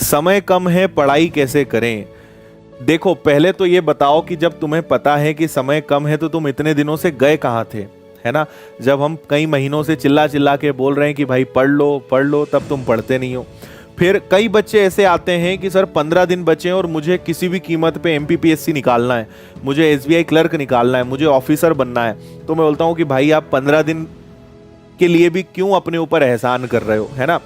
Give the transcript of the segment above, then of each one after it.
समय कम है, पढ़ाई कैसे करें। देखो, पहले तो ये बताओ कि जब तुम्हें पता है कि समय कम है तो तुम इतने दिनों से गए कहाँ थे, है ना। जब हम कई महीनों से चिल्ला चिल्ला के बोल रहे हैं कि भाई पढ़ लो, तब तुम पढ़ते नहीं हो। फिर कई बच्चे ऐसे आते हैं कि सर 15 दिन बचे हैं और मुझे किसी भी कीमत पे एमपीपीएससी निकालना है, मुझे एसबीआई क्लर्क निकालना है, मुझे ऑफिसर बनना है। तो मैं बोलता हूँ कि भाई आप 15 दिन के लिए भी क्यों अपने ऊपर एहसान कर रहे हो, है ना।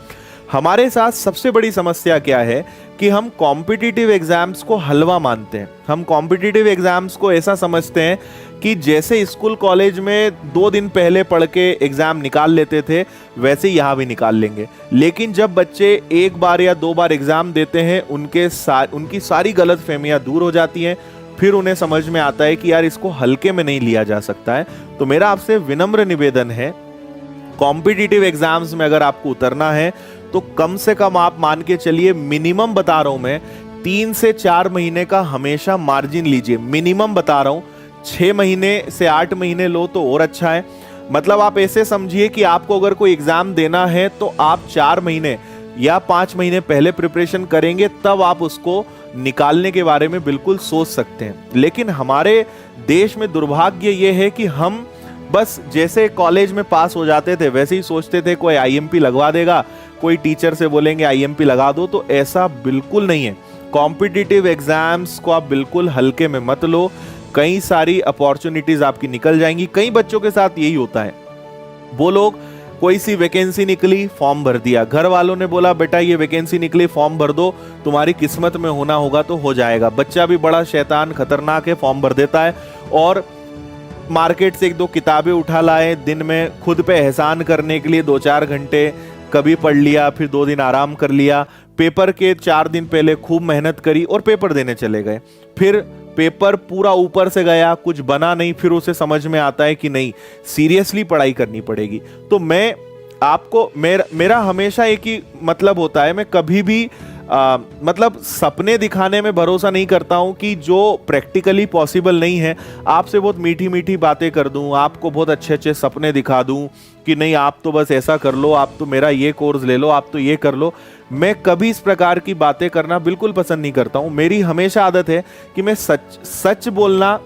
हमारे साथ सबसे बड़ी समस्या क्या है कि हम कॉम्पिटिटिव एग्जाम्स को हलवा मानते हैं। हम कॉम्पिटिटिव एग्जाम्स को ऐसा समझते हैं कि जैसे स्कूल कॉलेज में 2 दिन पहले पढ़ के एग्जाम निकाल लेते थे वैसे ही यहाँ भी निकाल लेंगे। लेकिन जब बच्चे एक बार या 2 बार एग्जाम देते हैं उनकी सारी गलतफहमियां दूर हो जाती हैं। फिर उन्हें समझ में आता है कि यार इसको हल्के में नहीं लिया जा सकता है। तो मेरा आपसे विनम्र निवेदन है, कॉम्पिटिटिव एग्जाम्स में अगर आपको उतरना है तो कम से कम आप मान के चलिए, मिनिमम बता रहा हूं मैं, 3 से 4 महीने का हमेशा मार्जिन लीजिए। मिनिमम बता रहा हूं, 6 महीने से 8 महीने लो तो और अच्छा है। मतलब आप ऐसे समझिए कि आपको अगर कोई एग्जाम देना है तो आप 4 महीने या 5 महीने पहले प्रिपरेशन करेंगे, तब आप उसको निकालने के बारे में बिल्कुल सोच सकते हैं। लेकिन हमारे देश में दुर्भाग्य ये है कि हम बस जैसे कॉलेज में पास हो जाते थे वैसे ही सोचते थे कोई आईएमपी लगवा देगा, कोई टीचर से बोलेंगे आईएमपी लगा दो। तो ऐसा बिल्कुल नहीं है। कॉम्पिटिटिव एग्जाम्स को आप बिल्कुल हल्के में मत लो। कई सारी अपॉर्चुनिटीज आपकी निकल जाएंगी। कई बच्चों के साथ यही होता है, वो लोग कोई सी वैकेंसी निकली, फॉर्म भर दिया, घर वालों ने बोला बेटा ये वैकेंसी निकली, फॉर्म भर दो, तुम्हारी किस्मत में होना होगा तो हो जाएगा। बच्चा भी बड़ा शैतान खतरनाक है, फॉर्म भर देता है और मार्केट से 1-2 किताबें उठा लाए, दिन में खुद पे एहसान करने के लिए 2-4 घंटे कभी पढ़ लिया, फिर 2 दिन आराम कर लिया, पेपर के 4 दिन पहले खूब मेहनत करी और पेपर देने चले गए। फिर पेपर पूरा ऊपर से गया, कुछ बना नहीं, फिर उसे समझ में आता है कि नहीं सीरियसली पढ़ाई करनी पड़ेगी। तो मैं आपको मेरा हमेशा एक ही मतलब होता है, मैं कभी भी मतलब सपने दिखाने में भरोसा नहीं करता हूं कि जो प्रैक्टिकली पॉसिबल नहीं है। आपसे बहुत मीठी मीठी बातें कर दूं, आपको बहुत अच्छे अच्छे सपने दिखा दूं कि नहीं आप तो बस ऐसा कर लो, आप तो मेरा ये कोर्स ले लो, आप तो ये कर लो। मैं कभी इस प्रकार की बातें करना बिल्कुल पसंद नहीं करता हूं। मेरी हमेशा आदत है कि मैं सच बोलना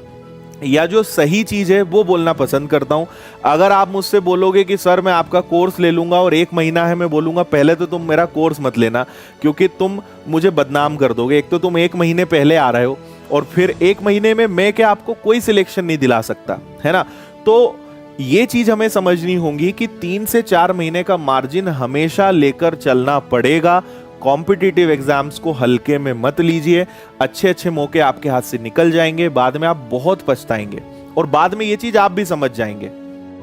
या जो सही चीज है वो बोलना पसंद करता हूं। अगर आप मुझसे बोलोगे कि सर मैं आपका कोर्स ले लूंगा और 1 महीना है, मैं बोलूंगा पहले तो तुम मेरा कोर्स मत लेना, क्योंकि तुम मुझे बदनाम कर दोगे। एक तो तुम 1 महीने पहले आ रहे हो और फिर 1 महीने में मैं क्या आपको कोई सिलेक्शन नहीं दिला सकता, है ना। तो ये चीज हमें समझनी होगी कि 3 से 4 महीने का मार्जिन हमेशा लेकर चलना पड़ेगा। कॉम्पिटिटिव एग्जाम्स को हल्के में मत लीजिए। अच्छे अच्छे मौके आपके हाथ से निकल जाएंगे, बाद में आप बहुत पछताएंगे और बाद में ये चीज आप भी समझ जाएंगे।